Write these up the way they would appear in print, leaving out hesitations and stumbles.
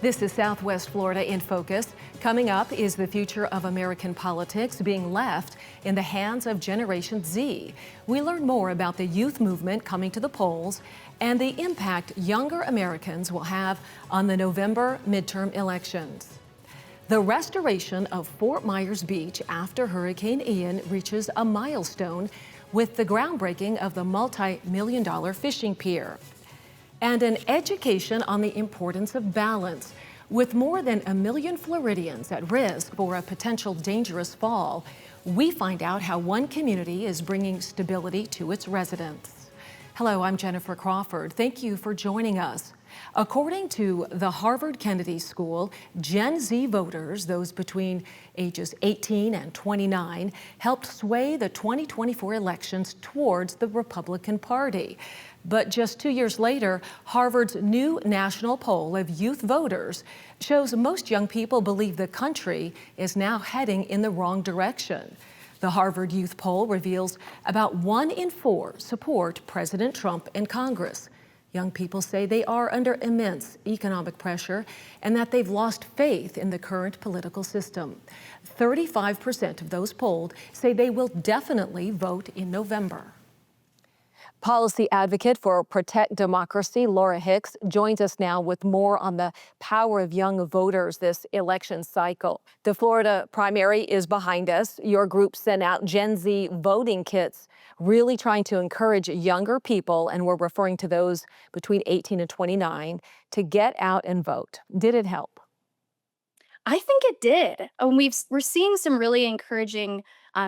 This is Southwest Florida in Focus. Coming up is the future of American politics being left in the hands of Generation Z. We learn more about the youth movement coming to the polls and the impact younger Americans will have on the November midterm elections. The restoration of Fort Myers Beach after Hurricane Ian reaches a milestone with the groundbreaking of the multi-million-dollar fishing pier. And an education on the importance of balance. With more than 1 million Floridians at risk for a potential dangerous fall, we find out how one community is bringing stability to its residents. Hello, I'm Jennifer Crawford. Thank you for joining us. According to the Harvard Kennedy School, Gen Z voters, those between ages 18 and 29, helped sway the 2024 elections towards the Republican Party. But just 2 years later, Harvard's new national poll of youth voters shows most young people believe the country is now heading in the wrong direction. The Harvard Youth Poll reveals about 1 in 4 support President Trump in Congress. Young people say they are under immense economic pressure and that they've lost faith in the current political system. 35% of those polled say they will definitely vote in November. Policy advocate for Protect Democracy, Lara Hicks, joins us now with more on the power of young voters this election cycle. The Florida primary is behind us. Your group sent out Gen Z voting kits, really trying to encourage younger people, and we're referring to those between 18 and 29, to get out and vote. Did it help? I think it did. We're seeing some really encouraging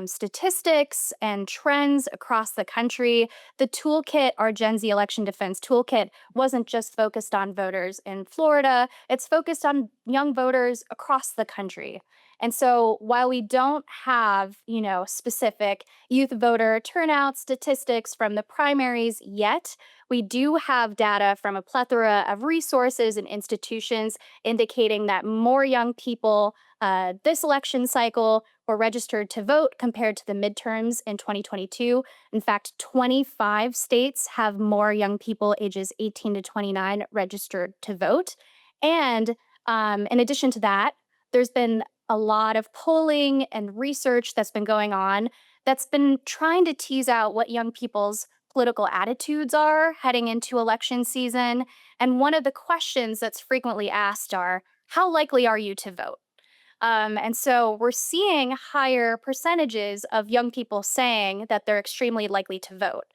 statistics and trends across the country. The toolkit, our Gen Z Election Defense Toolkit, wasn't just focused on voters in Florida. It's focused on young voters across the country. And so while we don't have, specific youth voter turnout statistics from the primaries yet, we do have data from a plethora of resources and institutions indicating that more young people this election cycle were registered to vote compared to the midterms in 2022. In fact, 25 states have more young people ages 18 to 29 registered to vote. And in addition to that, there's been a lot of polling and research that's been going on that's been trying to tease out what young people's political attitudes are heading into election season. And one of the questions that's frequently asked are, how likely are you to vote? And so we're seeing higher percentages of young people saying that they're extremely likely to vote.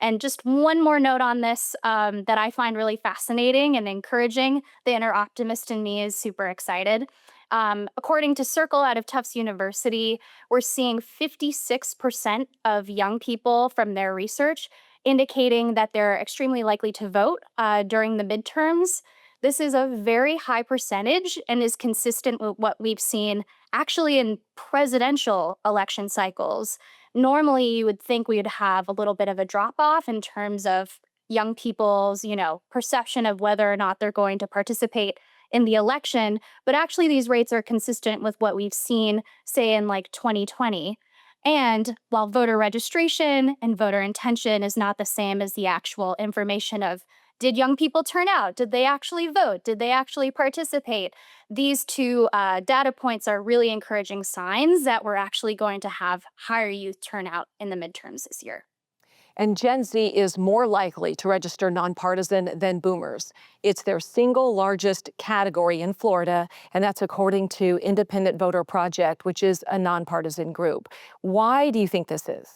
And just one more note on this that I find really fascinating and encouraging. The inner optimist in me is super excited. According to Circle out of Tufts University, we're seeing 56% of young people from their research indicating that they're extremely likely to vote during the midterms. This is a very high percentage and is consistent with what we've seen actually in presidential election cycles. Normally, you would think we would have a little bit of a drop off in terms of young people's, perception of whether or not they're going to participate in the election. But actually, these rates are consistent with what we've seen, say, in like 2020. And while voter registration and voter intention is not the same as the actual information of did young people turn out? Did they actually vote? Did they actually participate? These two data points are really encouraging signs that we're actually going to have higher youth turnout in the midterms this year. And Gen Z is more likely to register nonpartisan than boomers. It's their single largest category in Florida, and that's according to Independent Voter Project, which is a nonpartisan group. Why do you think this is?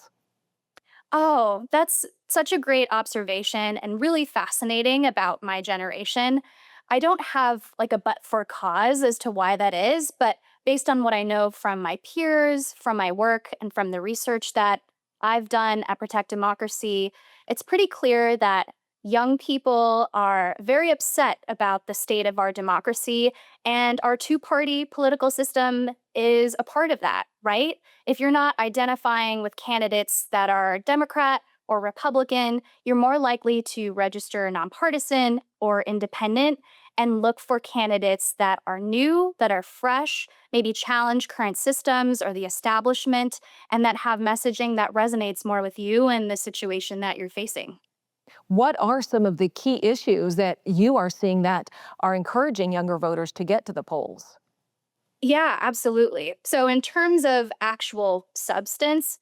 Oh, that's such a great observation and really fascinating about my generation. I don't have like a but for cause as to why that is, but based on what I know from my peers, from my work, and from the research that I've done at Protect Democracy, it's pretty clear that young people are very upset about the state of our democracy, and our two-party political system is a part of that, right? If you're not identifying with candidates that are Democrat or Republican, you're more likely to register nonpartisan or independent. and look for candidates that are new, that are fresh, maybe challenge current systems or the establishment, and that have messaging that resonates more with you and the situation that you're facing. What are some of the key issues that you are seeing that are encouraging younger voters to get to the polls? Yeah, absolutely. So, in terms of actual substance,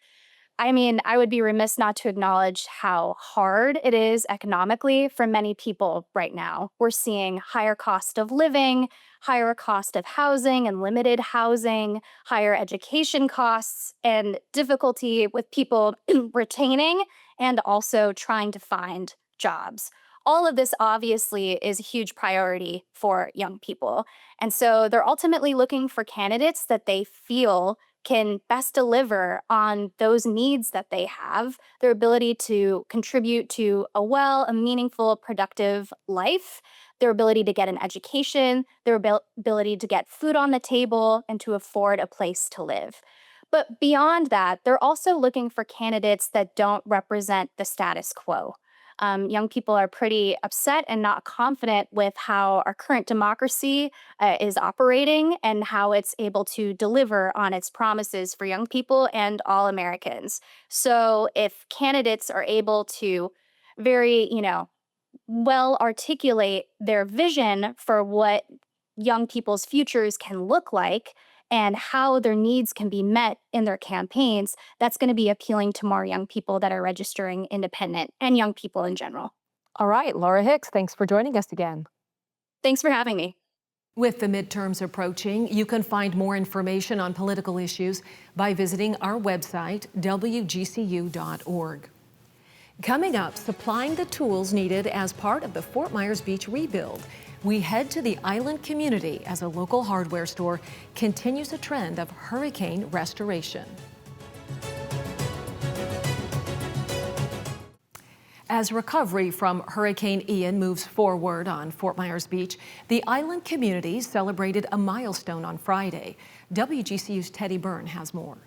I mean, I would be remiss not to acknowledge how hard it is economically for many people right now. We're seeing higher cost of living, higher cost of housing and limited housing, higher education costs, and difficulty with people retaining and also trying to find jobs. All of this obviously is a huge priority for young people. And so they're ultimately looking for candidates that they feel can best deliver on those needs that they have, their ability to contribute to a meaningful, productive life, their ability to get an education, their ability to get food on the table, and to afford a place to live. But beyond that, they're also looking for candidates that don't represent the status quo. Young people are pretty upset and not confident with how our current democracy is operating and how it's able to deliver on its promises for young people and all Americans. So, if candidates are able to very, well articulate their vision for what young people's futures can look like and how their needs can be met in their campaigns, that's going to be appealing to more young people that are registering independent and young people in general. All right, Lara Hicks, thanks for joining us again. Thanks for having me. With the midterms approaching, you can find more information on political issues by visiting our website, WGCU.org. Coming up, supplying the tools needed as part of the Fort Myers Beach rebuild. We head to the island community as a local hardware store continues a trend of hurricane restoration. As recovery from Hurricane Ian moves forward on Fort Myers Beach, the island community celebrated a milestone on Friday. WGCU's Teddy Byrne has more.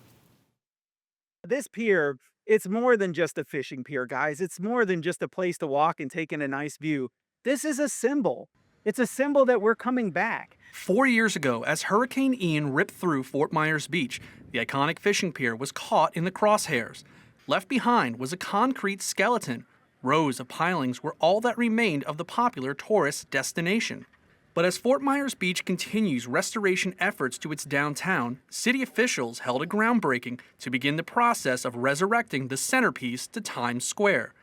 This pier, it's more than just a fishing pier, guys. It's more than just a place to walk and take in a nice view. This is a symbol. It's a symbol that we're coming back. 4 years ago, as Hurricane Ian ripped through Fort Myers Beach, the iconic fishing pier was caught in the crosshairs. Left behind was a concrete skeleton. Rows of pilings were all that remained of the popular tourist destination. But as Fort Myers Beach continues restoration efforts to its downtown, city officials held a groundbreaking to begin the process of resurrecting the centerpiece to Times Square.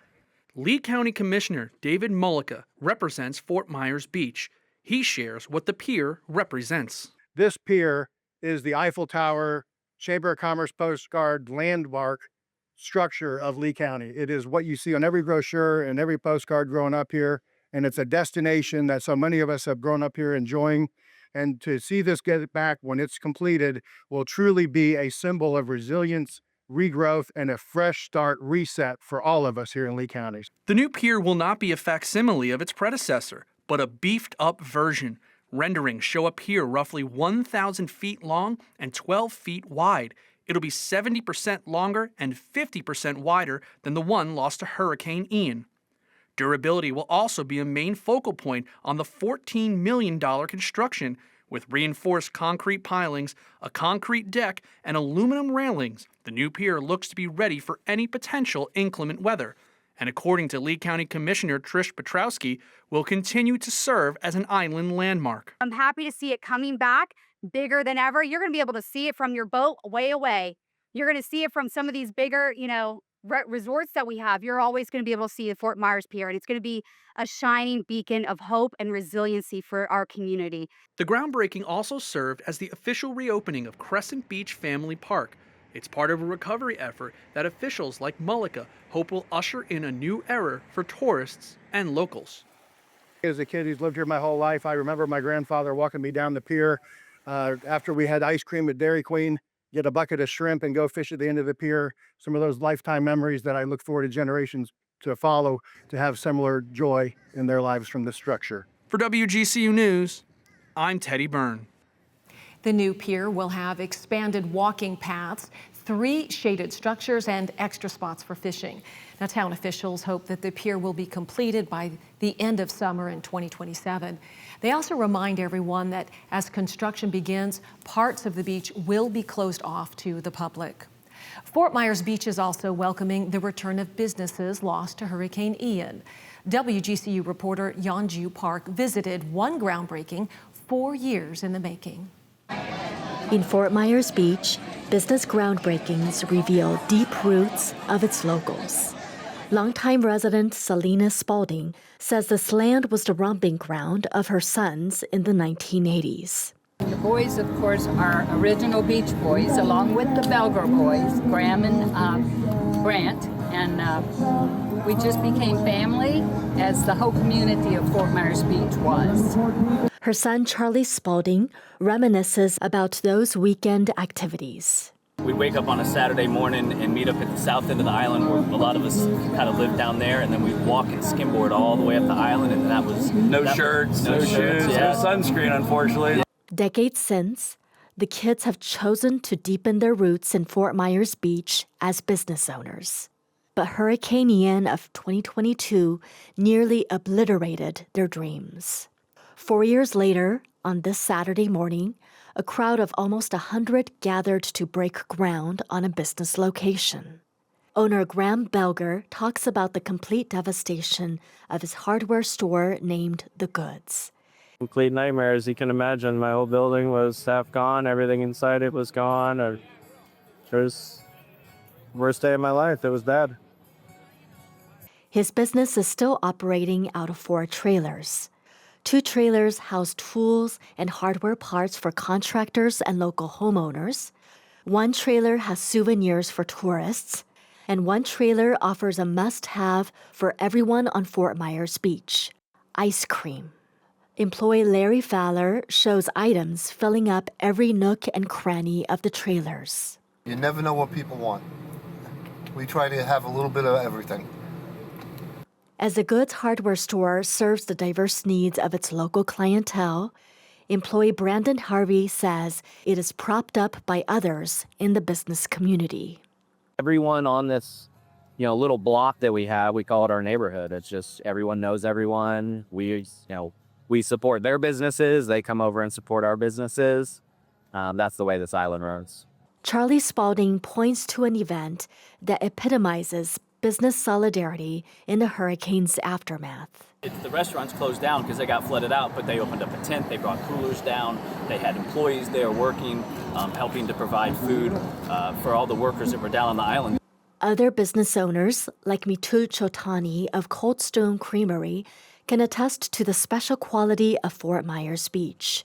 Lee County Commissioner David Mullica represents Fort Myers Beach. He shares what the pier represents. This pier is the Eiffel Tower Chamber of Commerce postcard landmark structure of Lee County. It is what you see on every brochure and every postcard growing up here, and it's a destination that so many of us have grown up here enjoying. And to see this get back when it's completed will truly be a symbol of resilience, regrowth, and a fresh start reset for all of us here in Lee County. The new pier will not be a facsimile of its predecessor, but a beefed-up version. Renderings show a pier roughly 1,000 feet long and 12 feet wide. It'll be 70% longer and 50% wider than the one lost to Hurricane Ian. Durability will also be a main focal point on the $14 million construction, with reinforced concrete pilings, a concrete deck, and aluminum railings. The new pier looks to be ready for any potential inclement weather, and according to Lee County Commissioner Trish Petrowski, will continue to serve as an island landmark. I'm happy to see it coming back bigger than ever. You're going to be able to see it from your boat way away. You're going to see it from some of these bigger, resorts that we have. You're always going to be able to see the Fort Myers Pier, and it's going to be a shining beacon of hope and resiliency for our community. The groundbreaking also served as the official reopening of Crescent Beach Family Park. It's part of a recovery effort that officials like Mullica hope will usher in a new era for tourists and locals. As a kid who's lived here my whole life, I remember my grandfather walking me down the pier after we had ice cream at Dairy Queen, get a bucket of shrimp and go fish at the end of the pier. Some of those lifetime memories that I look forward to generations to follow to have similar joy in their lives from this structure. For WGCU News, I'm Teddy Byrne. The new pier will have expanded walking paths, 3 shaded structures, and extra spots for fishing. Now, town officials hope that the pier will be completed by the end of summer in 2027. They also remind everyone that as construction begins, parts of the beach will be closed off to the public. Fort Myers Beach is also welcoming the return of businesses lost to Hurricane Ian. WGCU reporter Youn-Joo Park visited one groundbreaking 4 years in the making. In Fort Myers Beach, business groundbreakings reveal deep roots of its locals. Longtime resident Selena Spalding says this land was the romping ground of her sons in the 1980s. The boys, of course, are original Beach Boys, along with the Belger boys, Graham and Grant, and we just became family, as the whole community of Fort Myers Beach was. Her son, Charlie Spalding, reminisces about those weekend activities. We'd wake up on a Saturday morning and meet up at the south end of the island where a lot of us kind of lived down there, and then we'd walk and skimboard all the way up the island, and that was... No shirts, no shoes, no sunscreen, unfortunately. Decades since, the kids have chosen to deepen their roots in Fort Myers Beach as business owners. But Hurricane Ian of 2022 nearly obliterated their dreams. 4 years later, on this Saturday morning, a crowd of almost 100 gathered to break ground on a business location. Owner Graham Belger talks about the complete devastation of his hardware store named the Goodz. Complete nightmare, as you can imagine. My whole building was half gone. Everything inside it was gone. It was the worst day of my life. It was bad. His business is still operating out of 4 trailers. 2 trailers house tools and hardware parts for contractors and local homeowners. 1 trailer has souvenirs for tourists. And 1 trailer offers a must-have for everyone on Fort Myers Beach: ice cream. Employee Larry Fowler shows items filling up every nook and cranny of the trailers. You never know what people want. We try to have a little bit of everything. As the Goodz hardware store serves the diverse needs of its local clientele, employee Brandon Harvey says it is propped up by others in the business community. Everyone on this, little block that we have, we call it our neighborhood. It's just everyone knows everyone. We support their businesses. They come over and support our businesses. That's the way this island runs. Charlie Spalding points to an event that epitomizes business solidarity in the hurricane's aftermath. The restaurants closed down because they got flooded out, but they opened up a tent, they brought coolers down, they had employees there working, helping to provide food for all the workers that were down on the island. Other business owners, like Mitul Chotani of Cold Stone Creamery, can attest to the special quality of Fort Myers Beach.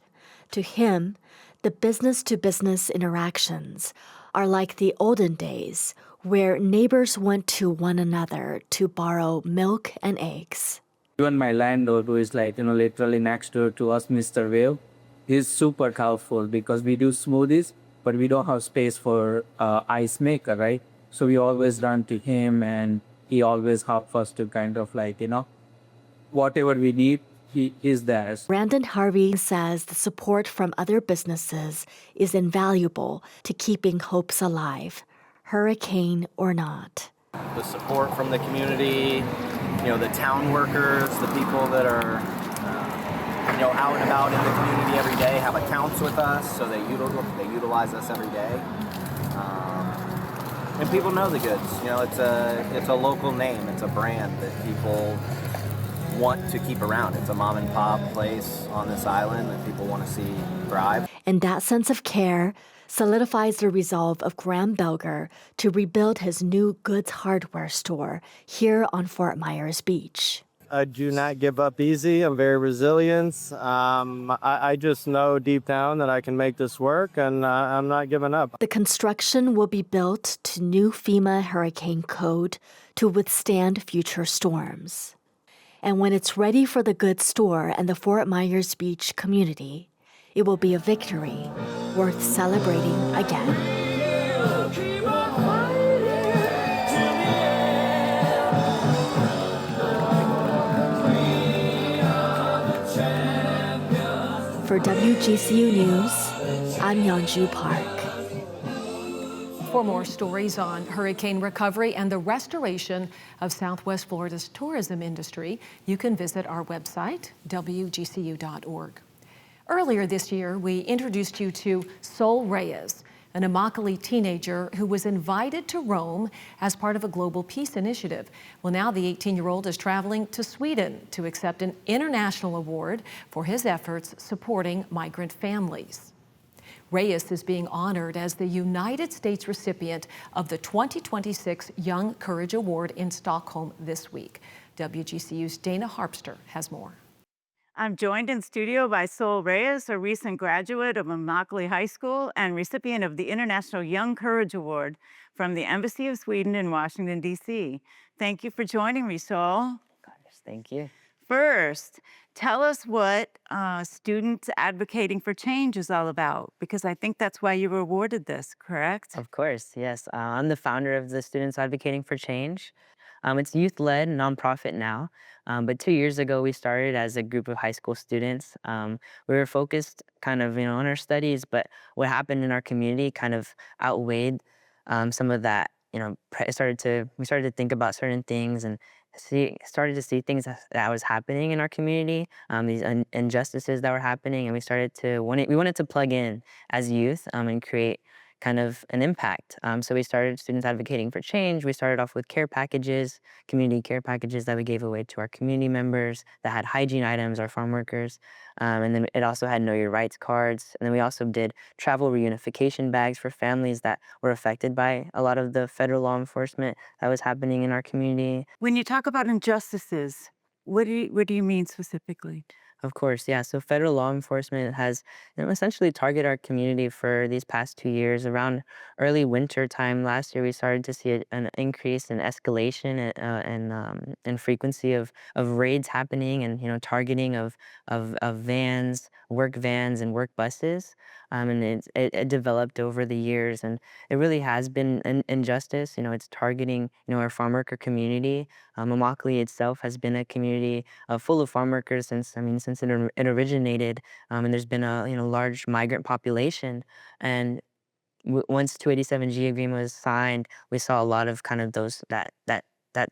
To him, the business-to-business interactions are like the olden days, where neighbors went to one another to borrow milk and eggs. Even my landlord, who is literally next door to us, Mr. Wave, he's super helpful because we do smoothies, but we don't have space for ice maker, right? So we always run to him, and he always helps us to whatever we need, he is there. Brandon Harvey says the support from other businesses is invaluable to keeping hopes alive, hurricane or not. The support from the community, the town workers, the people that are, out and about in the community every day have accounts with us, so they utilize us every day. And people know the Goodz. It's a local name. It's a brand that people want to keep around. It's a mom and pop place on this island that people want to see thrive. And that sense of care solidifies the resolve of Graham Belger to rebuild his new Goodz hardware store here on Fort Myers Beach. I do not give up easy. I'm very resilient. I just know deep down that I can make this work, and I'm not giving up. The construction will be built to new FEMA hurricane code to withstand future storms. And when it's ready for the Goodz store and the Fort Myers Beach community, it will be a victory worth celebrating again. For WGCU News, I'm Youn-Joo Park. For more stories on hurricane recovery and the restoration of Southwest Florida's tourism industry, you can visit our website, WGCU.org. Earlier this year, we introduced you to Sol Reyes, an Immokalee teenager who was invited to Rome as part of a global peace initiative. Well, now the 18-year-old is traveling to Sweden to accept an international award for his efforts supporting migrant families. Reyes is being honored as the United States recipient of the 2026 Young Courage Award in Stockholm this week. WGCU's Dana Harpster has more. I'm joined in studio by Sol Reyes, a recent graduate of Immokalee High School and recipient of the International Young Courage Award from the Embassy of Sweden in Washington, D.C. Thank you for joining me, Sol. Thank you. First, tell us what Students Advocating for Change is all about, because I think that's why you were awarded this, correct? Of course, yes. I'm the founder of the Students Advocating for Change. It's a youth-led nonprofit now, but 2 years ago we started as a group of high school students. We were focused kind of, on our studies, but what happened in our community kind of outweighed some of that. We started to think about certain things and started to see things that was happening in our community, these injustices that were happening, and we wanted to plug in as youth and create kind of an impact. So we started Students Advocating for Change. We started off with care packages, community care packages that we gave away to our community members that had hygiene items, our farm workers. And then it also had Know Your Rights cards. And then we also did travel reunification bags for families that were affected by a lot of the federal law enforcement that was happening in our community. When you talk about injustices, what do you mean specifically? Of course, yeah. So federal law enforcement has essentially targeted our community for these past 2 years. Around early winter time last year, we started to see an increase in escalation and frequency of raids happening, and targeting of vans, work vans, and work buses. And it developed over the years, and it really has been an injustice. It's targeting our farm worker community. Immokalee itself has been a community full of farm workers since it originated, and there's been a large migrant population. And once 287G agreement was signed, we saw a lot of kind of that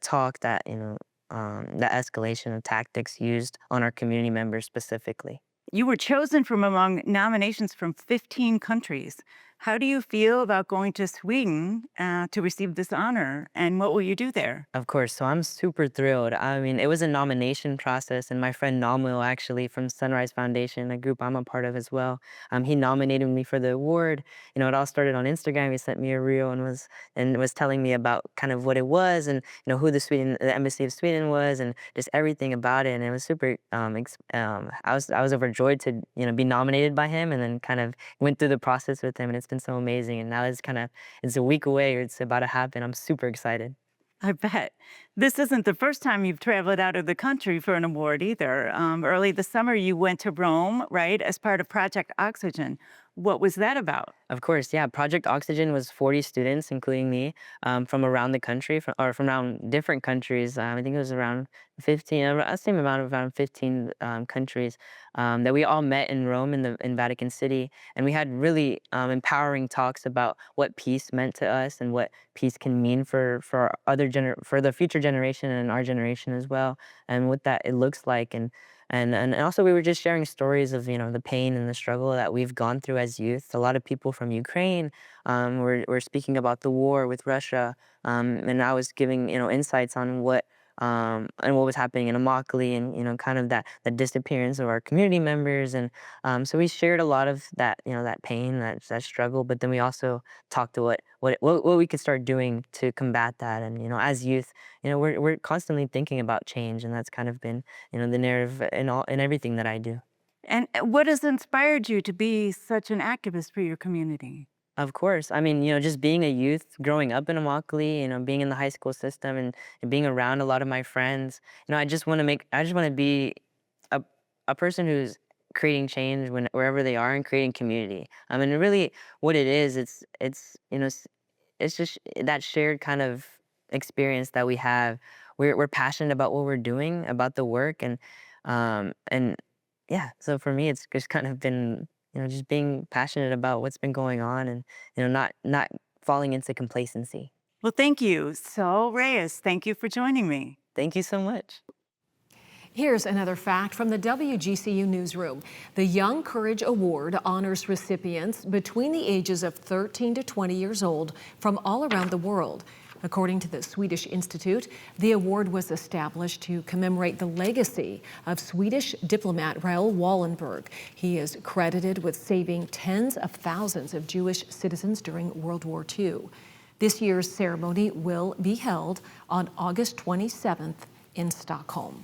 talk, that that escalation of tactics used on our community members specifically. You were chosen from among nominations from 15 countries. How do you feel about going to Sweden to receive this honor, and what will you do there? Of course, so I'm super thrilled. It was a nomination process, and my friend Namil, actually from Sunrise Foundation, a group I'm a part of as well, he nominated me for the award. It all started on Instagram. He sent me a reel and was telling me about kind of what it was, and who the Embassy of Sweden was, and just everything about it. And it was super. I was overjoyed to be nominated by him, and then kind of went through the process with him, and it's been so amazing. And now it's a week away, or it's about to happen. I'm super excited. I bet. This isn't the first time you've traveled out of the country for an award either. Early this summer, you went to Rome, right, as part of Project Oxygen. What was that about? Of course, yeah. Project Oxygen was 40 students, including me, from around the country, from around different countries. I think it was around 15, same amount of around 15 countries that we all met in Rome in Vatican City. And we had really empowering talks about what peace meant to us and what peace can mean for the future generation and our generation as well, and what that it looks like. And also we were just sharing stories of the pain and the struggle that we've gone through as youth. A lot of people from Ukraine were speaking about the war with Russia, and I was giving insights on what was happening in Immokalee, and kind of that disappearance of our community members. And so we shared a lot of that that pain, that struggle, but then we also talked to what we could start doing to combat that. And as youth, we're constantly thinking about change, and that's kind of been the narrative in everything that I do. And what has inspired you to be such an activist for your community? Of course. Just being a youth, growing up in Immokalee, being in the high school system, and being around a lot of my friends, I just want to be a person who's creating change wherever they are, and creating community. Really what it is, it's just that shared kind of experience that we have. We're passionate about what we're doing, about the work, and yeah, so for me, it's just kind of been just being passionate about what's been going on, and not falling into complacency. Well, thank you. Sol Reyes, thank you for joining me. Thank you so much. Here's another fact from the WGCU newsroom. The Young Courage Award honors recipients between the ages of 13 to 20 years old from all around the world. According to the Swedish Institute, the award was established to commemorate the legacy of Swedish diplomat Raoul Wallenberg. He is credited with saving tens of thousands of Jewish citizens during World War II. This year's ceremony will be held on August 27th in Stockholm.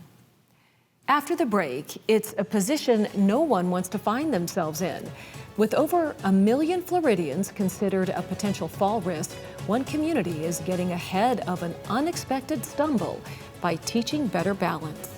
After the break, it's a position no one wants to find themselves in. With over 1 million Floridians considered a potential fall risk, one community is getting ahead of an unexpected stumble by teaching better balance.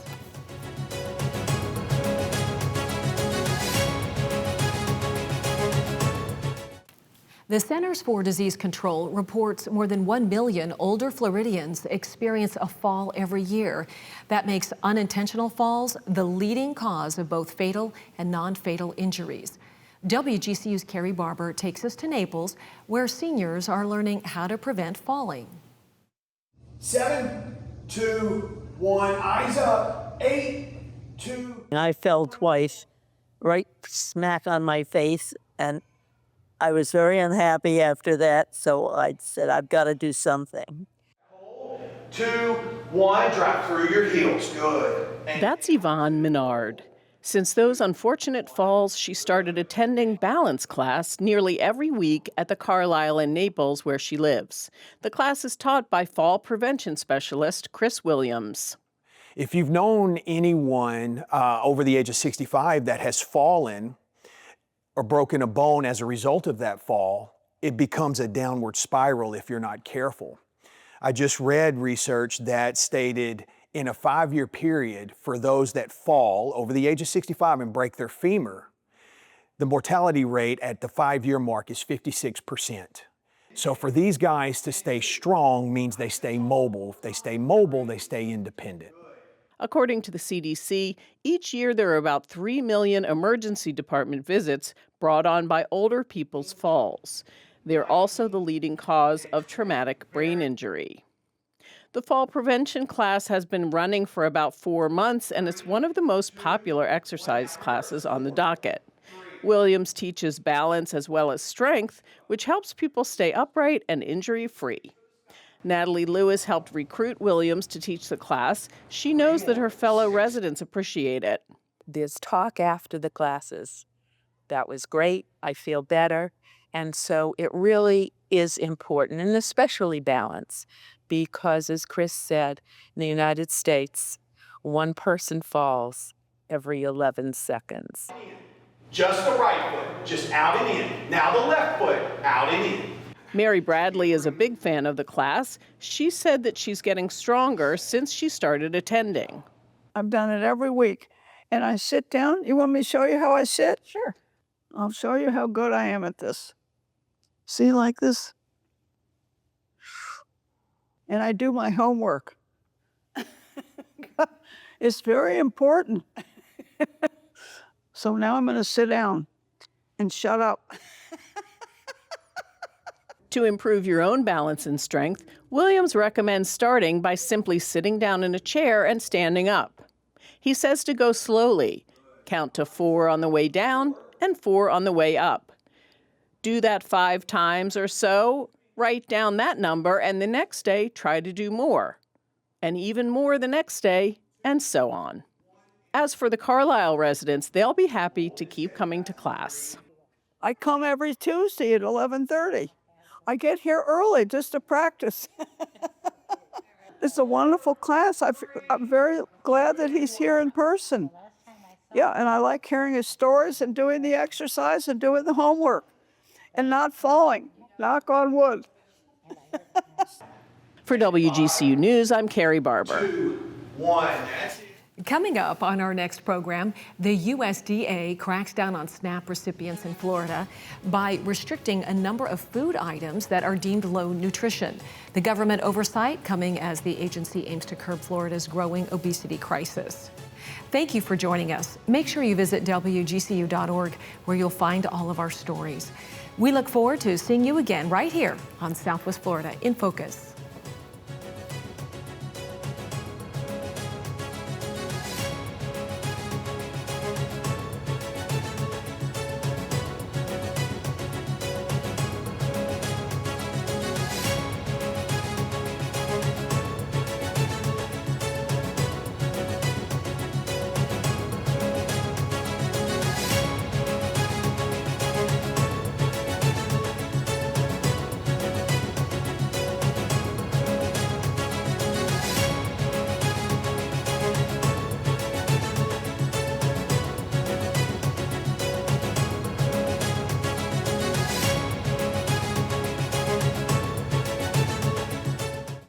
The Centers for Disease Control reports more than 1 million older Floridians experience a fall every year. That makes unintentional falls the leading cause of both fatal and non-fatal injuries. WGCU's Carrie Barber takes us to Naples, where seniors are learning how to prevent falling. 7, 2, 1, eyes up, 8, 2. I fell twice, right smack on my face, and I was very unhappy after that, so I said, I've got to do something. 2, 1, drop through your heels, good. That's Yvonne Menard. Since those unfortunate falls, she started attending balance class nearly every week at the Carlisle in Naples where she lives. The class is taught by fall prevention specialist Chris Williams. If you've known anyone over the age of 65 that has fallen or broken a bone as a result of that fall, it becomes a downward spiral if you're not careful. I just read research that stated in a 5-year period for those that fall over the age of 65 and break their femur, the mortality rate at the 5-year mark is 56%. So for these guys to stay strong means they stay mobile. If they stay mobile, they stay independent. According to the CDC, each year there are about 3 million emergency department visits brought on by older people's falls. They're also the leading cause of traumatic brain injury. The fall prevention class has been running for about 4 months, and it's one of the most popular exercise classes on the docket. Williams teaches balance as well as strength, which helps people stay upright and injury-free. Natalie Lewis helped recruit Williams to teach the class. She knows that her fellow residents appreciate it. There's talk after the classes. That was great. I feel better. And so it really is important, and especially balance, because as Chris said, in the United States, 1 person falls every 11 seconds. Just the right foot, just out and in. Now the left foot, out and in. Mary Bradley is a big fan of the class. She said that she's getting stronger since she started attending. I've done it every week. And I sit down. You want me to show you how I sit? Sure. I'll show you how good I am at this. See, like this? And I do my homework. It's very important. So now I'm going to sit down and shut up. To improve your own balance and strength, Williams recommends starting by simply sitting down in a chair and standing up. He says to go slowly. Count to 4 on the way down and 4 on the way up. Do that 5 times or so, write down that number, and the next day try to do more. And even more the next day, and so on. As for the Carlisle residents, they'll be happy to keep coming to class. I come every Tuesday at 11:30. I get here early just to practice. It's a wonderful class. I'm very glad that he's here in person. Yeah, and I like hearing his stories and doing the exercise and doing the homework and not falling. Knock on wood. For WGCU News, I'm Carrie Barber. 2, 1. Coming up on our next program, the USDA cracks down on SNAP recipients in Florida by restricting a number of food items that are deemed low nutrition. The government oversight coming as the agency aims to curb Florida's growing obesity crisis. Thank you for joining us. Make sure you visit WGCU.org, where you'll find all of our stories. We look forward to seeing you again right here on Southwest Florida in Focus.